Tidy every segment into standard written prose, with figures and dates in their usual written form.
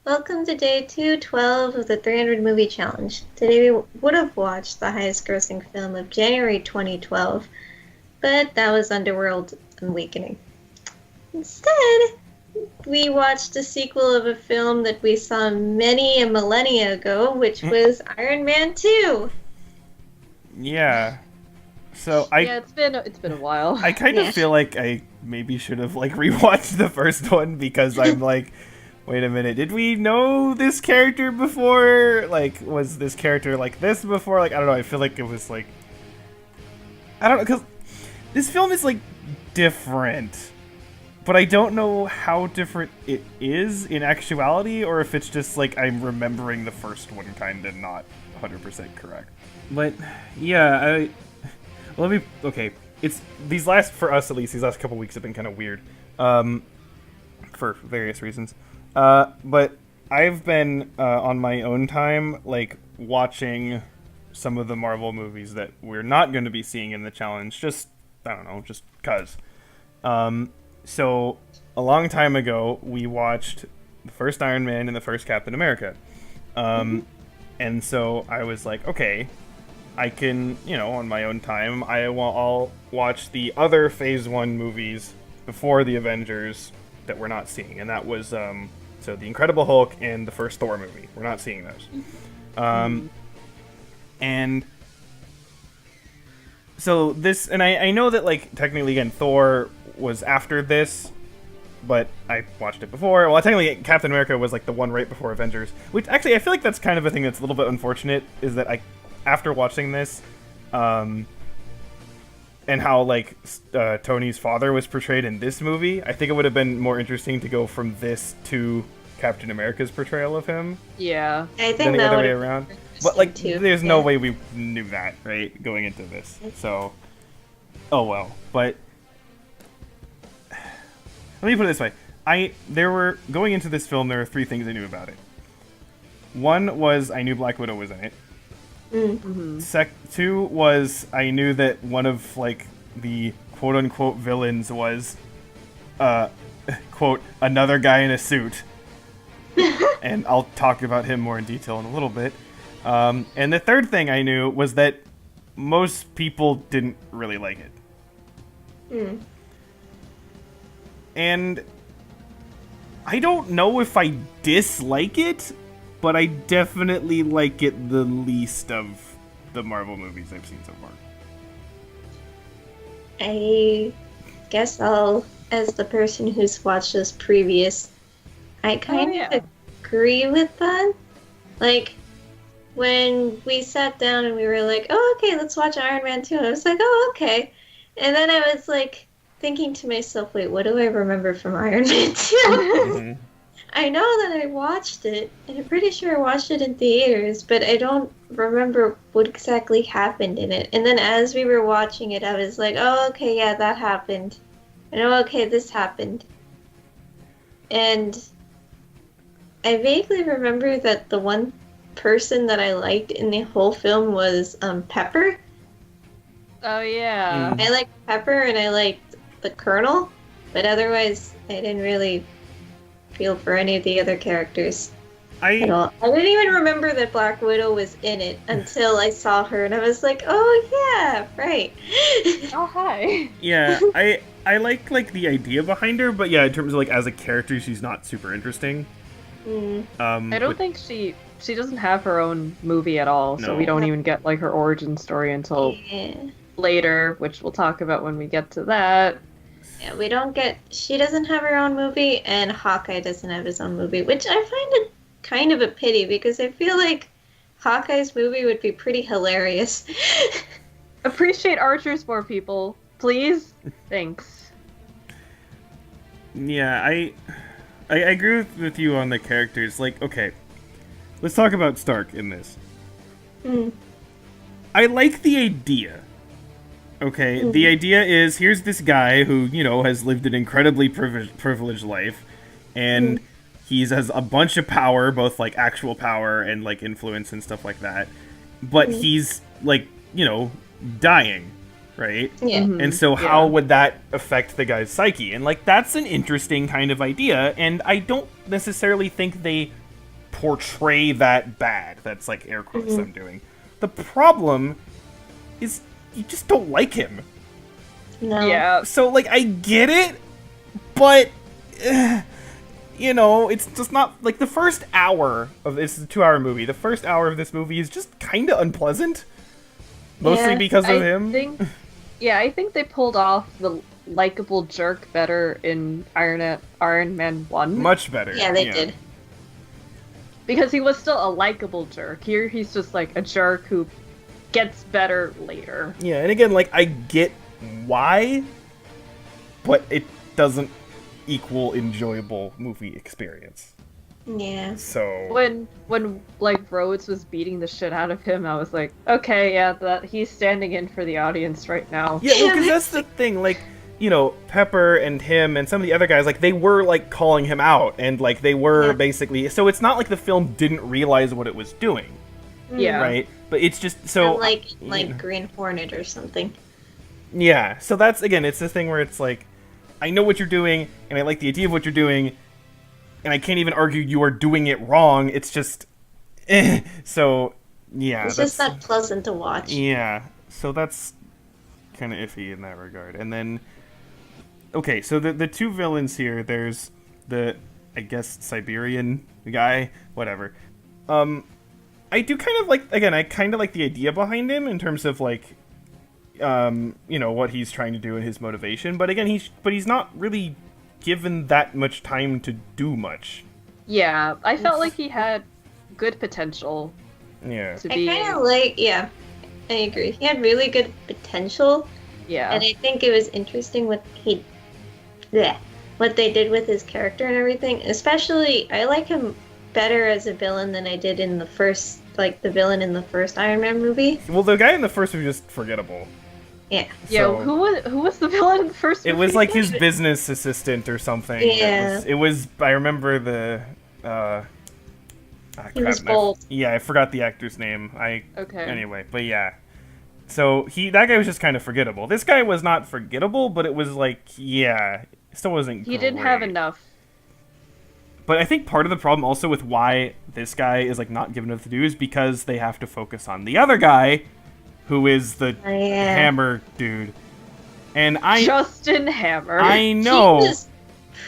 Welcome to day 212 of the 300 Movie Challenge. Today we would have watched the highest grossing film of January 2012, but that was Underworld Awakening. Instead, we watched a sequel of a film that we saw many a millennia ago, which was Iron Man 2. Yeah. So Yeah, it's been a while. I kind of Yeah. feel like I maybe should have like rewatched the first one because I'm like, wait a minute, did we know this character before? Like, was this character like this before? Like, I don't know. I feel like it was like, I don't know, because this film is like different, but I don't know how different it is in actuality, or if it's just like I'm remembering the first one kind of not 100% correct. But yeah, okay. It's these last for us at least. These last couple weeks have been kind of weird, for various reasons. But I've been on my own time, like watching some of the Marvel movies that we're not going to be seeing in the challenge. Just I don't know, just cause. So a long time ago, we watched the first Iron Man and the first Captain America. And so I was like, okay, I can, on my own time, I'll watch the other Phase 1 movies before the Avengers that we're not seeing. And that was, so the Incredible Hulk and the first Thor movie. We're not seeing those. And so this, and I know that, like, technically, again, Thor was after this, but I watched it before. Well, technically, Captain America was, like, the one right before Avengers. Which, actually, I feel like that's kind of a thing that's a little bit unfortunate, is that after watching this, and how like Tony's father was portrayed in this movie, I think it would have been more interesting to go from this to Captain America's portrayal of him Yeah. I than think the that other would way have around. been But like, interesting, too. there's no Yeah. way we knew that, right, going into this. So, oh well. But let me put it this way: going into this film. There were three things I knew about it. One was I knew Black Widow was in it. Two was I knew that one of like the quote unquote villains was quote another guy in a suit, and I'll talk about him more in detail in a little bit. And the third thing I knew was that most people didn't really like it, and I don't know if I dislike it, but I definitely like it the least of the Marvel movies I've seen so far. I guess as the person who's watched this previous, I kind yeah. of agree with that. Like, when we sat down and we were like, oh, okay, let's watch Iron Man 2, I was like, oh, okay. And then I was like, thinking to myself, wait, what do I remember from Iron Man 2? I know that I watched it, and I'm pretty sure I watched it in theaters, but I don't remember what exactly happened in it. And then as we were watching it, I was like, oh, okay, yeah, that happened. And oh, okay, this happened. And I vaguely remember that the one person that I liked in the whole film was Pepper. Oh yeah. I liked Pepper and I liked the Colonel, but otherwise I didn't really feel for any of the other characters at all. I didn't even remember that Black Widow was in it until I saw her and I was like, oh yeah, right. Oh hi. Yeah, I like the idea behind her, but yeah, in terms of like as a character, she's not super interesting. I don't think she doesn't have her own movie at all, so No. we don't even get like her origin story until Yeah. later, which we'll talk about when we get to that. Yeah, we don't get. She doesn't have her own movie, and Hawkeye doesn't have his own movie, which I find it kind of a pity because I feel like Hawkeye's movie would be pretty hilarious. Appreciate archers more, people. Please? Thanks. Yeah, I agree with you on the characters. Like, okay, let's talk about Stark in this. I like the idea. Okay, the idea is here's this guy who, has lived an incredibly privileged life, and he has a bunch of power, both like actual power and like influence and stuff like that. But he's like, dying, right? Yeah. And so how would that affect the guy's psyche? And like that's an interesting kind of idea, and I don't necessarily think they portray that bad. That's like air quotes I'm doing. The problem is you just don't like him. No. Yeah. So, like, I get it, but, you know, it's just not, like, the first hour of this is a 2-hour movie. The first hour of this movie is just kind of unpleasant. Mostly Yeah, because of him. I think they pulled off the likable jerk better in Iron Man 1. Much better. Yeah, they did. Because he was still a likable jerk. Here he's just like a jerk who gets better later. Yeah, and again, like, I get why, but it doesn't equal enjoyable movie experience. Yeah. So When like Rhodes was beating the shit out of him, I was like, okay, yeah, that he's standing in for the audience right now. yeah, because that's the thing, like, you know, Pepper and him and some of the other guys, like, they were, like, calling him out, and, like, they were basically... So it's not like the film didn't realize what it was doing, Yeah. right? But it's just, so... Like Green Hornet or something. Yeah, so that's, again, it's this thing where it's like, I know what you're doing, and I like the idea of what you're doing, and I can't even argue you are doing it wrong, it's just... So, yeah. It's just not pleasant to watch. Yeah, so that's kind of iffy in that regard. And then... Okay, so the two villains here, there's the, I guess, Siberian guy, whatever. I do kind of like, again, I kind of like the idea behind him in terms of, like, you know, what he's trying to do and his motivation. But again, he's not really given that much time to do much. Yeah, I felt like he had good potential Yeah. to I be... kind of like, yeah, I agree. He had really good potential, Yeah. and I think it was interesting what they did with his character and everything. Especially, I like him better as a villain than I did in the first, like, the villain in the first Iron Man movie. Well, the guy in the first was just forgettable. Yeah. Yeah, So- who was the villain in the first It was movie? like his business assistant or something. Yeah. It was I remember the He was crap, bold. Yeah, I forgot the actor's name. Okay. Anyway, but yeah. So that guy was just kind of forgettable. This guy was not forgettable, but it was like, yeah, it still wasn't He didn't have great. enough. But I think part of the problem also with why this guy is like not given enough to do is because they have to focus on the other guy, who is the Yeah. hammer dude. And Justin Hammer. I know. He was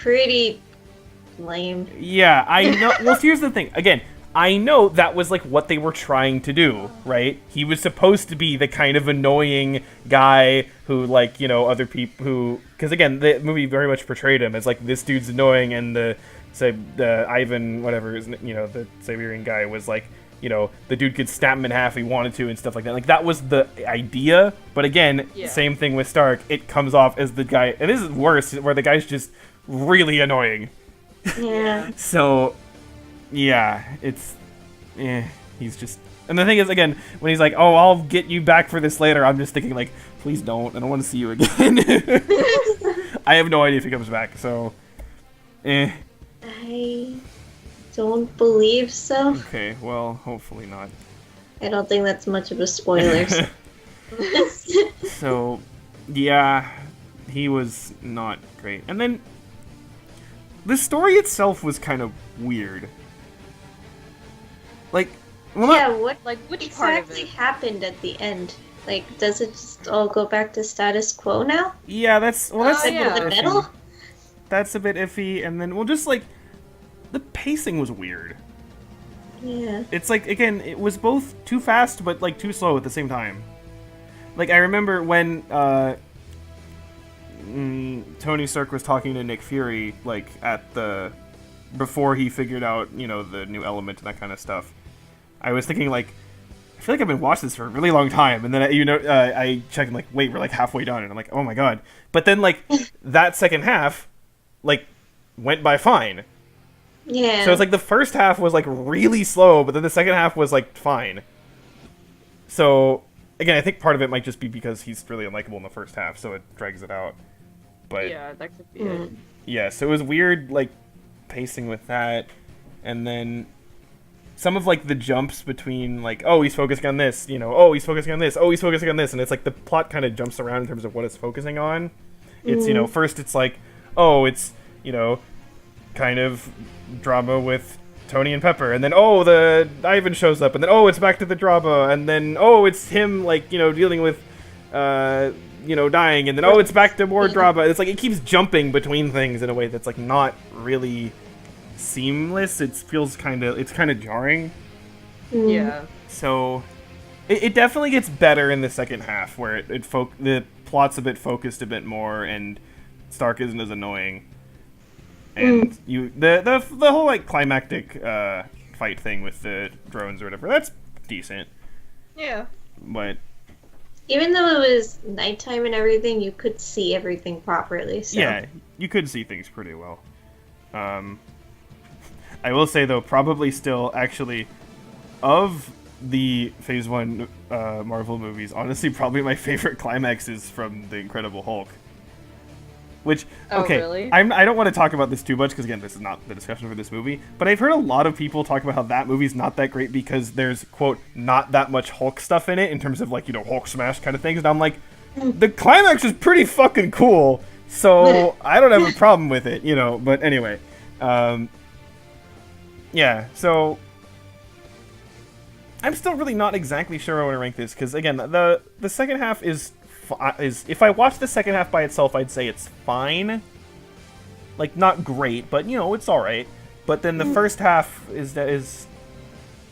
pretty lame. Yeah, I know. Well, here's the thing. Again, I know that was like what they were trying to do, right? He was supposed to be the kind of annoying guy who, like, you know, other people who, because again, the movie very much portrayed him as like this dude's annoying, and the Ivan, whatever, you know, the Siberian guy was like, you know, the dude could snap him in half if he wanted to and stuff like that. Like, that was the idea. But again, Yeah. same thing with Stark. It comes off as the guy, and this is worse, where the guy's just really annoying. Yeah. So, yeah, he's just... And the thing is, again, when he's like, oh, I'll get you back for this later, I'm just thinking, like, please don't. I don't want to see you again. I have no idea if he comes back, so... I don't believe so. Okay, well, hopefully not. I don't think that's much of a spoiler. So. So, yeah, he was not great. And then, the story itself was kind of weird. Like, well, Yeah, not, what Like, which part of exactly it? happened at the end? Like, does it just all go back to status quo now? yeah, that's Oh, yeah. The middle? That's a bit iffy. And then, well, just like, the pacing was weird. Yeah. It's like, again, it was both too fast, but like too slow at the same time. Like, I remember when Tony Stark was talking to Nick Fury, like, before he figured out, you know, the new element and that kind of stuff. I was thinking, like, I feel like I've been watching this for a really long time, and then, I checked, and, like, wait, we're, like, halfway done, and I'm like, oh my god. But then, like, that second half, like, went by fine. Yeah. So it's like the first half was like really slow, but then the second half was like fine. So again, I think part of it might just be because he's really unlikable in the first half, so it drags it out. But Yeah, that could be it. yeah, so it was weird, like, pacing with that, and then some of like the jumps between like, oh, he's focusing on this, you know, oh, he's focusing on this, oh, he's focusing on this, and it's like the plot kind of jumps around in terms of what it's focusing on. It's, you know, first it's like, oh, it's, you know, kind of drama with Tony and Pepper, and then the Ivan shows up, and then it's back to the drama, and then it's him like dealing with dying, and then it's back to more drama. It's like it keeps jumping between things in a way that's like not really seamless. It feels kind of jarring. Yeah. So it definitely gets better in the second half, where the plot's a bit focused a bit more, and Stark isn't as annoying. And the whole like climactic fight thing with the drones or whatever, that's decent. Yeah. But even though it was nighttime and everything, you could see everything properly. So. yeah, you could see things pretty well. I will say though, probably still actually of the Phase 1 Marvel movies, honestly, probably my favorite climax is from The Incredible Hulk. Which, okay, really? I don't want to talk about this too much, because again, this is not the discussion for this movie, but I've heard a lot of people talk about how that movie's not that great because there's, quote, not that much Hulk stuff in it, in terms of, like, Hulk smash kind of things, and I'm like, the climax is pretty fucking cool, so I don't have a problem with it, but anyway. Yeah, so I'm still really not exactly sure I want to rank this, because again, the second half is if I watch the second half by itself, I'd say it's fine. Like, not great, but it's all right. But then the first half is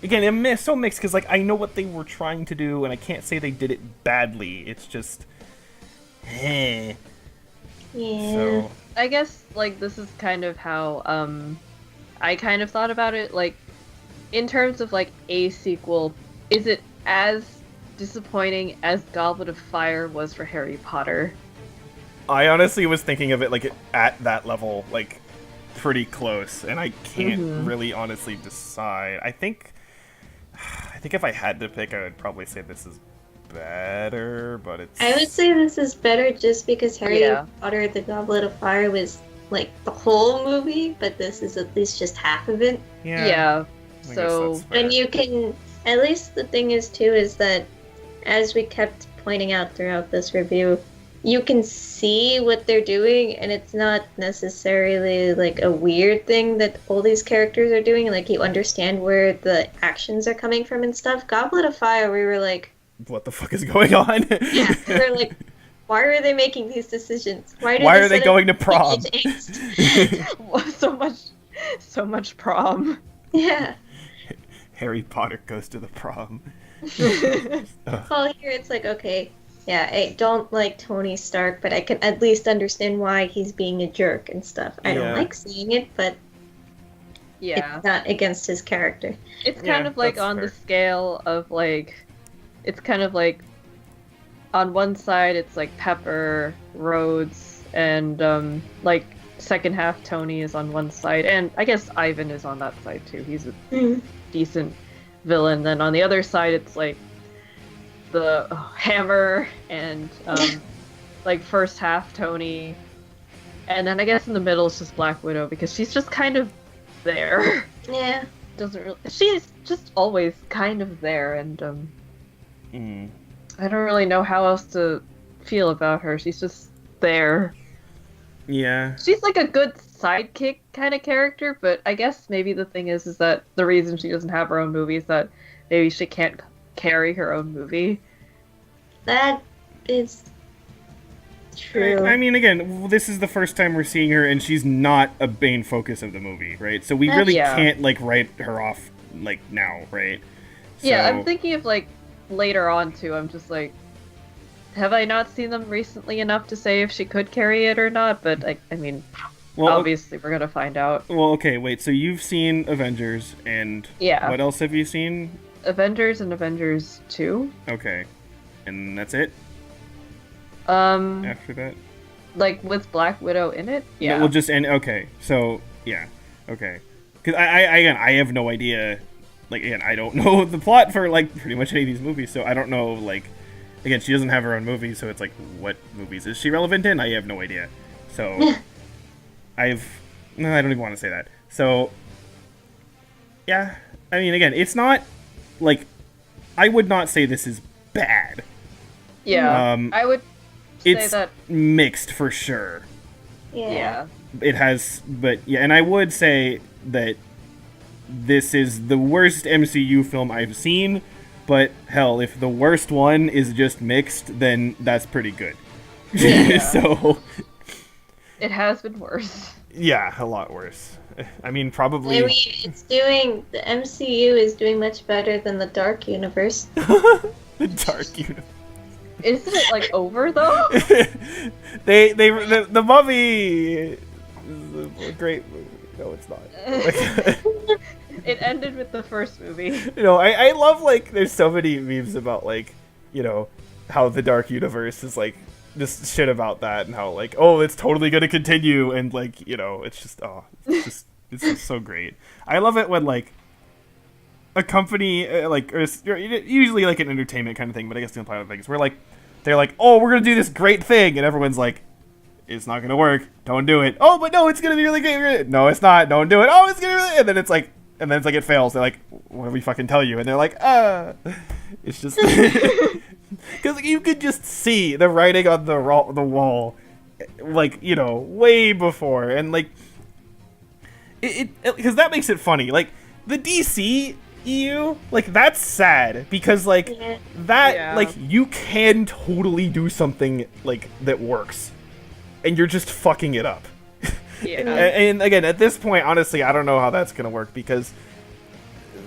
again, it's so mixed because like I know what they were trying to do, and I can't say they did it badly. It's just, Yeah. So I guess like this is kind of how I kind of thought about it. Like, in terms of like a sequel, is it as disappointing as Goblet of Fire was for Harry Potter? I honestly was thinking of it like at that level, like pretty close, and I can't really honestly decide. I think if I had to pick, I would probably say this is better, but it's... I would say this is better just because Harry Potter the Goblet of Fire was like the whole movie, but this is at least just half of it. Yeah. I So guess that's fair. And you can, at least the thing is too, is that as we kept pointing out throughout this review, you can see what they're doing, and it's not necessarily like a weird thing that all these characters are doing. Like, you understand where the actions are coming from and stuff. Goblet of Fire, we were like, What the fuck is going on? yeah, we were like, why are they making these decisions? Why are they going to prom? so much prom. Yeah. Harry Potter goes to the prom. Well, here it's like, okay, yeah, I don't like Tony Stark, but I can at least understand why he's being a jerk and stuff. I don't like seeing it, but Yeah. it's not against his character. It's kind of like that's on fair. the scale of like, it's kind of like on one side it's like Pepper, Rhodes, and like second half Tony is on one side, and I guess Ivan is on that side too. He's a decent villain. Then on the other side it's like the Hammer and like first half Tony, and then I guess in the middle is just Black Widow because she's just kind of there. Yeah. Doesn't really. She's just always kind of there, and I don't really know how else to feel about her. She's just there. Yeah. She's like a good sidekick kind of character, but I guess maybe the thing is that the reason she doesn't have her own movie is that maybe she can't carry her own movie. That is true. I mean, again, this is the first time we're seeing her, and she's not a main focus of the movie, right? So we really can't, like, write her off, like, now, right? Yeah, I'm thinking of, like, later on, too. I'm just like, have I not seen them recently enough to say if she could carry it or not? But, I mean, obviously we're going to find out. Well, okay, wait, so you've seen Avengers, and what else have you seen? Avengers and Avengers 2. Okay. And that's it? Um, After that? Like, with Black Widow in it? Yeah. No, we'll just end, okay, so, yeah, okay. Because I have no idea, like, again, I don't know the plot for, like, pretty much any of these movies, so I don't know, like, again, she doesn't have her own movie, so it's like, what movies is she relevant in? I have no idea. So, no, I don't even want to say that. So, yeah, I mean, again, it's not, like, I would not say this is bad. Yeah, I would say It's that. mixed for sure. Yeah. It has, but yeah, and I would say that this is the worst MCU film I've seen, but hell, if the worst one is just mixed, then that's pretty good. Yeah. So, It has been worse. yeah, a lot worse. I mean, probably... I mean, the MCU is doing much better than the Dark Universe. the Dark Universe. Isn't it like over though? The Mummy is a great movie. No, it's not. It ended with the first movie. You know, I love, like, there's so many memes about, like, you know, how the Dark Universe is, like, just shit about that, and how, like, oh, it's totally gonna continue, and, like, you know, it's just, oh, it's just so great. I love it when, like, a company, like, or usually, like, an entertainment kind of thing, but I guess the other things, where, like, they're like, oh, we're gonna do this great thing, and everyone's like, it's not gonna work, don't do it. Oh, but no, it's gonna be really great. No, it's not, don't do it. Oh, it's gonna be really... And then it's like, it fails. They're like, what do we fucking tell you? And they're like, it's just... Because like, you could just see the writing on the wall, like, you know, way before. And, like, because that makes it funny. Like, the DC EU, like, that's sad. Because, like, like, you can totally do something, like, that works. And you're just fucking it up. Yeah. And again, at this point, honestly, I don't know how that's gonna work because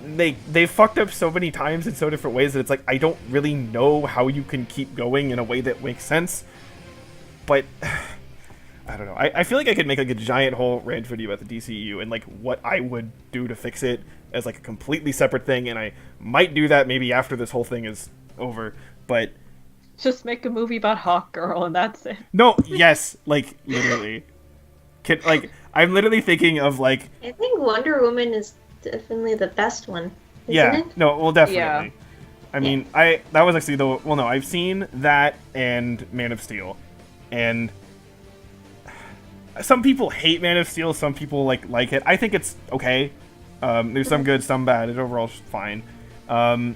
they fucked up so many times in so different ways that it's like I don't really know how you can keep going in a way that makes sense. But I don't know. I feel like I could make like a giant whole rant video about the DCU and like what I would do to fix it as like a completely separate thing, and I might do that maybe after this whole thing is over. But just make a movie about Hawkgirl and that's it. no, yes, like literally. I'm literally thinking of like... I think Wonder Woman is definitely the best one. Yeah, It? no, well, definitely. Yeah. I mean, that was actually the... Well, no, I've seen that and Man of Steel. And some people hate Man of Steel, some people like it. I think it's okay. There's some good, some bad. It's overall fine. And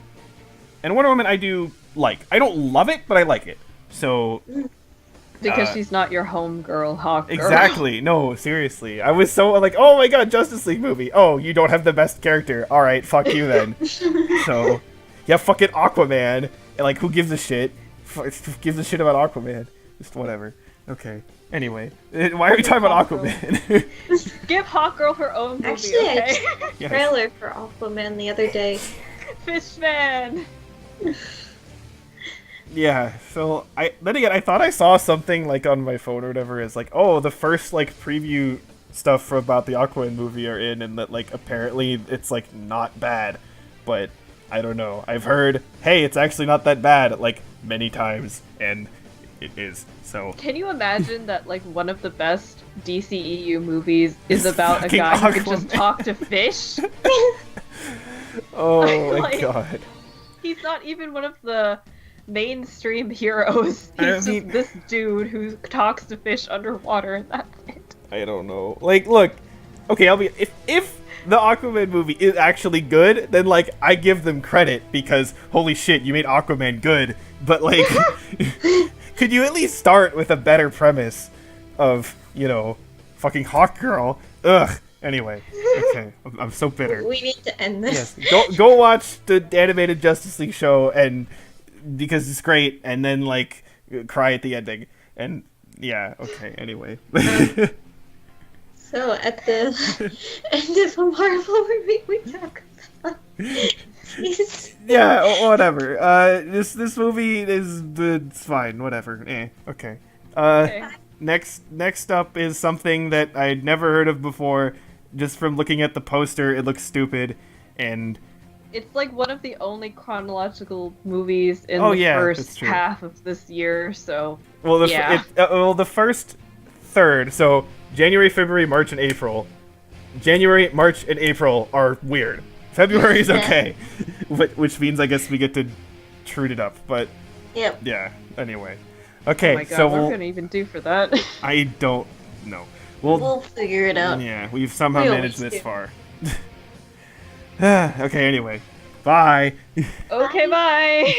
Wonder Woman I do like. I don't love it, but I like it. So... Because she's not your homegirl, Hawkgirl. Exactly. No, seriously. I was so like, oh my god, Justice League movie. Oh, you don't have the best character. All right, fuck you then. So, yeah, fucking Aquaman. And like, who gives a shit? Who gives a shit about Aquaman? Just whatever. Okay. Anyway, why are we talking about Aquaman? Give Hawkgirl her own movie, Actually, okay? I saw a trailer for Aquaman the other day. Fishman! Yeah, so then again, I thought I saw something like on my phone or whatever is like, oh, the first like preview stuff about the Aquaman movie are in, and that like apparently it's like not bad, but I don't know. I've heard, hey, it's actually not that bad like many times, and it is. So can you imagine that like one of the best DCEU movies is about a fucking guy who can Aquaman. just talk to fish? oh my Like- god. He's not even one of the mainstream heroes. I He's mean- just this dude who talks to fish underwater, and that's it. I don't know. Like, look, okay, I'll be if the Aquaman movie is actually good, then like I give them credit because holy shit, you made Aquaman good. But like, could you at least start with a better premise of, you know, fucking Hawkgirl? Ugh. Anyway, okay, I'm so bitter. We need to end this. Yes, go watch the animated Justice League show, and because it's great, and then like cry at the ending, and yeah, okay. Anyway. So at the end of a Marvel movie, we talk about. Yeah, whatever. This movie is it's fine. Whatever. Okay. Okay. Next up is something that I'd never heard of before. Just from looking at the poster, it looks stupid, and It's like one of the only chronological movies in Oh, the yeah, that's first true. half of this year, so well, Yeah. the first third. So January, February, March, and April. January, March, and April are weird. February is okay, which means I guess we get to treat it up. But Yep. yeah. Anyway. Okay. oh my god, so what are we gonna even do for that? I don't know. We'll figure it out. Yeah, we've somehow We managed always this do. far. Okay, anyway. Bye. Okay, bye!